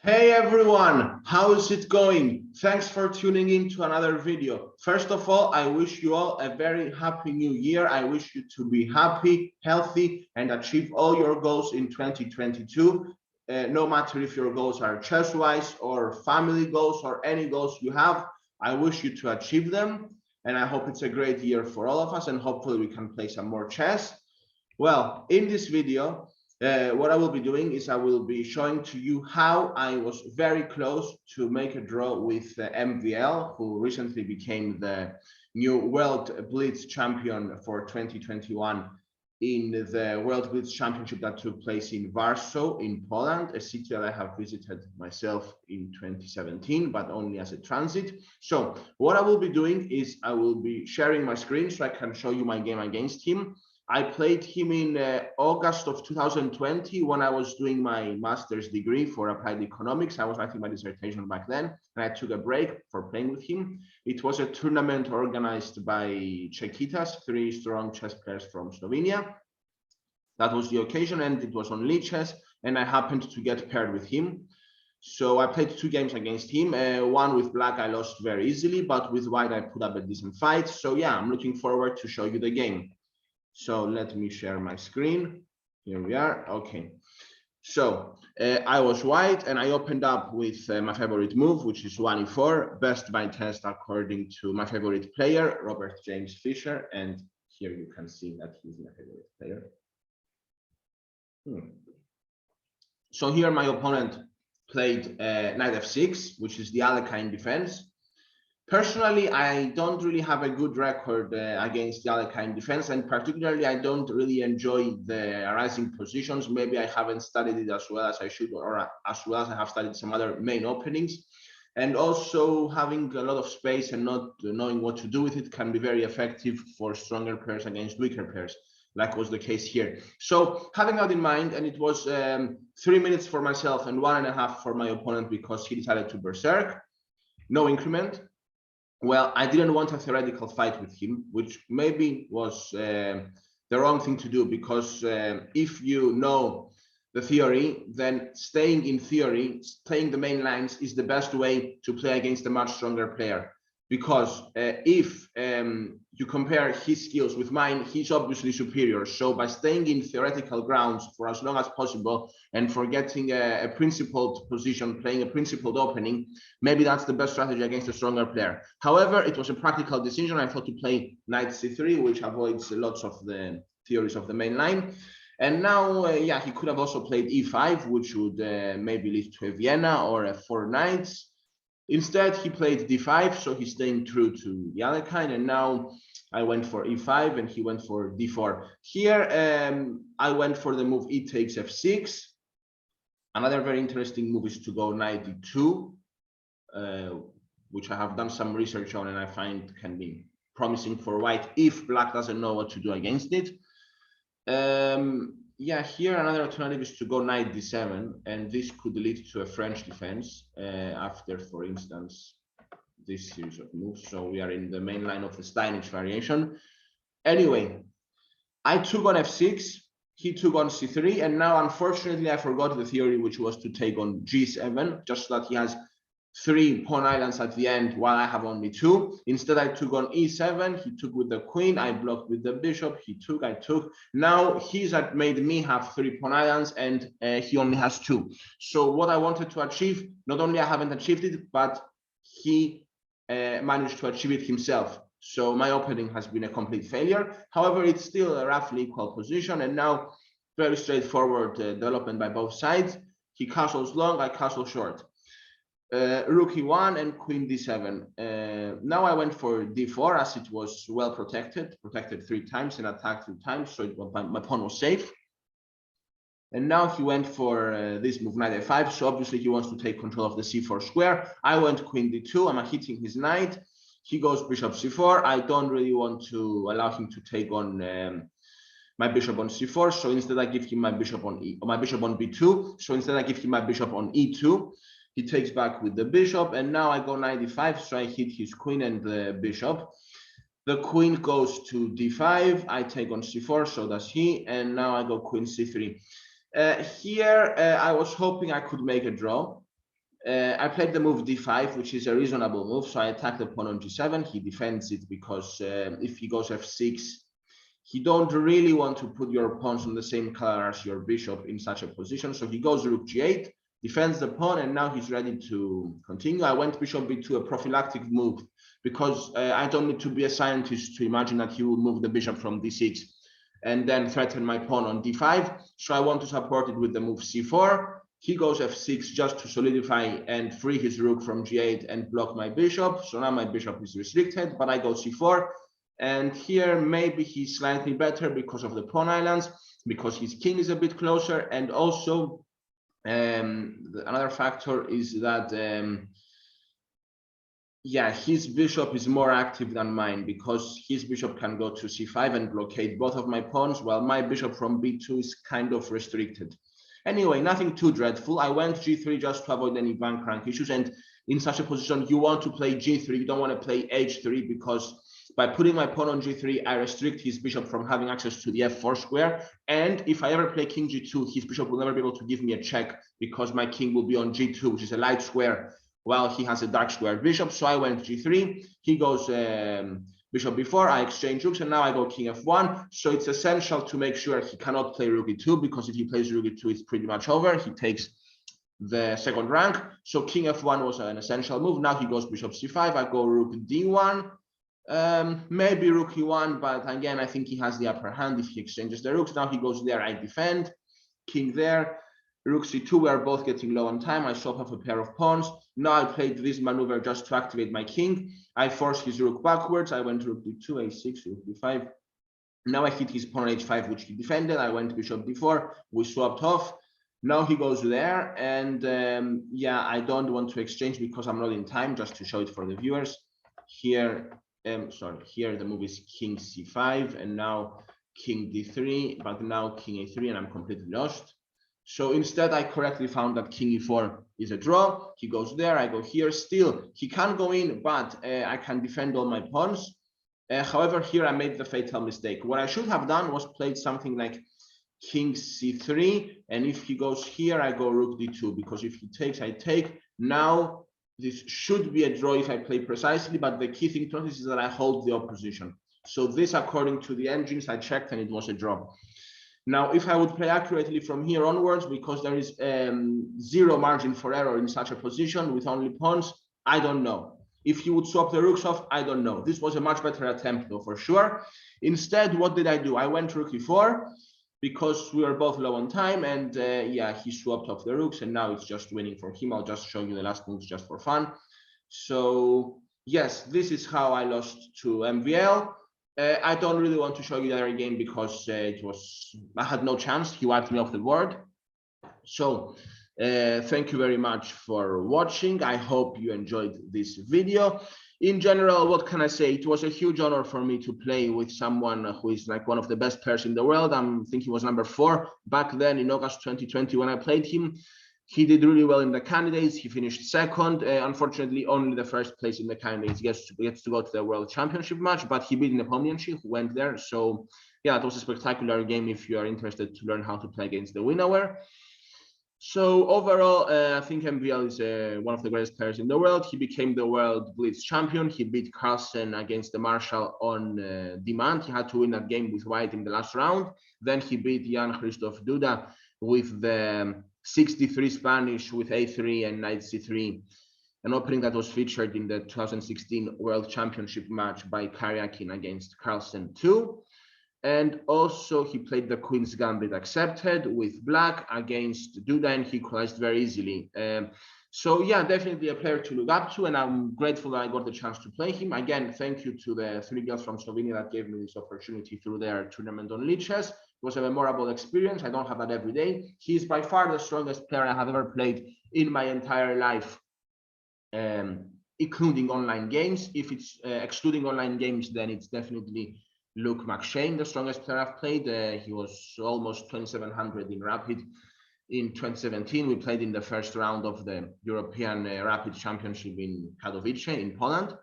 Hey everyone, how is it going? Thanks for tuning in to another video. First of all, I wish you all a very happy new year. I wish you to be happy, healthy, and achieve all your goals in 2022. No matter if your goals are chess-wise or family goals or any goals you have, I wish you to achieve them. And I hope it's a great year for all of us, and hopefully we can play some more chess. Well, in this video, what I will be doing is I will be showing to you how I was very close to make a draw with MVL, who recently became the new World Blitz Champion for 2021 in the World Blitz Championship that took place in Warsaw in Poland, a city that I have visited myself in 2017, but only as a transit. So what I will be doing is I will be sharing my screen so I can show you my game against him. I played him in August of 2020 when I was doing my master's degree for applied economics. I was writing my dissertation back then, and I took a break for playing with him. It was a tournament organized by Checkitas, 3 strong chess players from Slovenia. That was the occasion, and it was on lichess, and I happened to get paired with him. So I played 2 games against him. One with black I lost very easily, but with white I put up a decent fight. So yeah, I'm looking forward to show you the game. So let me share my screen. Here we are. Okay. So I was white and I opened up with my favorite move, which is 1e4, best by test according to my favorite player, Robert James Fisher. And here you can see that he's my favorite player. So here my opponent played knight f6, which is the Alekhine defense. Personally, I don't really have a good record against the Alekhine defense, and particularly I don't really enjoy the rising positions. Maybe I haven't studied it as well as I should, or as well as I have studied some other main openings. And also having a lot of space and not knowing what to do with it can be very effective for stronger pairs against weaker pairs, like was the case here. So having that in mind, and it was 3 minutes for myself and 1.5 for my opponent because he decided to berserk, no increment. Well, I didn't want a theoretical fight with him, which maybe was the wrong thing to do, because if you know the theory, then staying in theory, playing the main lines is the best way to play against a much stronger player. Because if you compare his skills with mine, he's obviously superior. So by staying in theoretical grounds for as long as possible and for getting a principled position, playing a principled opening, maybe that's the best strategy against a stronger player. However, it was a practical decision. I thought to play knight c3, which avoids lots of the theories of the main line. And now, yeah, he could have also played e5, which would maybe lead to a Vienna or a 4 knights. Instead, he played d5, so he's staying true to the Alekhine, and now I went for e5 and he went for d4. Here, I went for the move e takes f6. Another very interesting move is to go knight d2, which I have done some research on and I find can be promising for white if black doesn't know what to do against it. Yeah, here another alternative is to go knight d7, and this could lead to a French defense after, for instance, this series of moves. So we are in the main line of the Steinitz variation. Anyway, I took on f6, he took on c3, and now unfortunately I forgot the theory, which was to take on g7, just so that he has 3 pawn islands at the end while I have only 2. Instead, I took on e7, he took with the queen, I blocked with the bishop, he took, I took. Now he's made me have 3 pawn islands and he only has 2. So what I wanted to achieve, not only I haven't achieved it, but he managed to achieve it himself. So my opening has been a complete failure. However, it's still a roughly equal position, and now very straightforward development by both sides. He castles long, I castle short. Rook e1 and queen d7. Now I went for d4 as it was well protected 3 times and attacked 2 times, so my pawn was safe. And now he went for this move, knight a5, so obviously he wants to take control of the c4 square. I went queen d2, I'm hitting his knight. He goes bishop c4. I don't really want to allow him to take on my bishop on c4, so instead I give him my bishop on b2. So instead I give him my bishop on e2. He takes back with the bishop, and now I go knight d5, so I hit his queen and the bishop. The queen goes to d5, I take on c4, so does he, and now I go queen c3. Here, I was hoping I could make a draw. I played the move d5, which is a reasonable move. So I attack the pawn on g7. He defends it because if he goes f6, he don't really want to put your pawns on the same color as your bishop in such a position. So he goes rook g8, defends the pawn, and now he's ready to continue. I went bishop b2, a prophylactic move, because I don't need to be a scientist to imagine that he will move the bishop from d6 and then threaten my pawn on d5. So I want to support it with the move c4. He goes f6 just to solidify and free his rook from g8 and block my bishop. So now my bishop is restricted, but I go c4. And here maybe he's slightly better because of the pawn islands, because his king is a bit closer. And also another factor is that yeah, his bishop is more active than mine, because his bishop can go to c5 and blockade both of my pawns, while my bishop from b2 is kind of restricted. Anyway, nothing too dreadful. I went g3 just to avoid any bank rank issues. And in such a position, you want to play g3. You don't want to play h3, because by putting my pawn on g3, I restrict his bishop from having access to the f4 square. And if I ever play king g2, his bishop will never be able to give me a check, because my king will be on g2, which is a light square, while he has a dark square bishop. So I went g3. He goes bishop b4. I exchange rooks, and now I go king f1. So it's essential to make sure he cannot play rook e2, because if he plays rook e2, it's pretty much over. He takes the second rank. So king f1 was an essential move. Now he goes bishop c5. I go rook d1. Maybe rook e1, but again, I think he has the upper hand if he exchanges the rooks. Now he goes there. I defend. King there. Rook c2, we are both getting low on time. I swap off a pair of pawns. Now I played this maneuver just to activate my king. I forced his rook backwards. I went rook d2, a6, rook d5. Now I hit his pawn on h5, which he defended. I went bishop d4. We swapped off. Now he goes there. And yeah, I don't want to exchange because I'm not in time, just to show it for the viewers. Here, here the move is king c5, and now king d3, but now king a3, and I'm completely lost. So instead, I correctly found that king e4 is a draw. He goes there, I go here. Still, he can go in, but I can defend all my pawns. However, here I made the fatal mistake. What I should have done was played something like king c3, and if he goes here, I go rook d2, because if he takes, I take. Now, this should be a draw if I play precisely, but the key thing to notice is that I hold the opposition. So this, according to the engines, I checked, and it was a draw. Now, if I would play accurately from here onwards, because there is zero margin for error in such a position with only pawns, I don't know. If he would swap the rooks off, I don't know. This was a much better attempt, though, for sure. Instead, what did I do? I went rook e4, because we were both low on time, and yeah, he swapped off the rooks, and now it's just winning for him. I'll just show you the last moves just for fun. So, yes, this is how I lost to MVL. I don't really want to show you the other game because I had no chance. He wiped me off the board. So thank you very much for watching. I hope you enjoyed this video. In general, what can I say? It was a huge honor for me to play with someone who is like one of the best players in the world. I think he was number 4 back then in August 2020 when I played him. He did really well in the candidates. He finished second. Unfortunately, only the first place in the candidates gets to go to the World Championship match, but he beat Nepomniachtchi, who went there. So yeah, it was a spectacular game if you are interested to learn how to play against the winner. So overall, I think MVL is one of the greatest players in the world. He became the World Blitz Champion. He beat Carlsen against the Marshall on demand. He had to win that game with white in the last round. Then he beat Jan Christoph Duda with the 63 Spanish with a3 and knight c3, an opening that was featured in the 2016 World Championship match by Karyakin against Carlsen 2. And also he played the Queen's Gambit accepted with black against Duda, and he equalized very easily. So yeah, definitely a player to look up to, and I'm grateful that I got the chance to play him. Again, thank you to the 3 girls from Slovenia that gave me this opportunity through their tournament on lichess. It was a memorable experience. I don't have that every day. He is by far the strongest player I have ever played in my entire life, including online games. If it's excluding online games, then it's definitely Luke McShane, the strongest player I've played. He was almost 2700 in Rapid in 2017. We played in the first round of the European Rapid Championship in Katowice in Poland.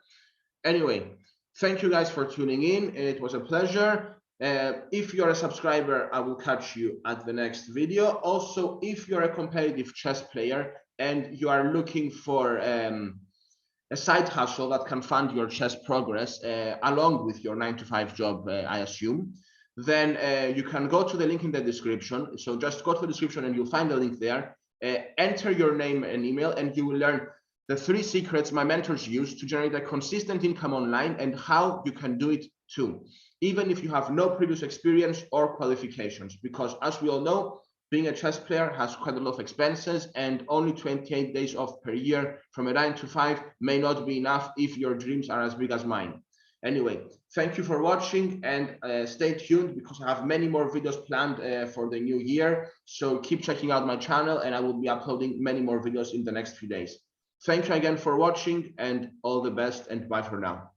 Anyway, thank you guys for tuning in. It was a pleasure. If you're a subscriber, I will catch you at the next video. Also, if you're a competitive chess player and you are looking for a side hustle that can fund your chess progress along with your 9-to-5 job, I assume, then you can go to the link in the description. So just go to the description and you'll find the link there. Enter your name and email, and you will learn the 3 secrets my mentors use to generate a consistent income online and how you can do it too, even if you have no previous experience or qualifications. Because as we all know, being a chess player has quite a lot of expenses, and only 28 days off per year from a 9-to-5 may not be enough if your dreams are as big as mine. Anyway, thank you for watching, and stay tuned because I have many more videos planned for the new year. So keep checking out my channel, and I will be uploading many more videos in the next few days. Thank you again for watching, and all the best, and bye for now.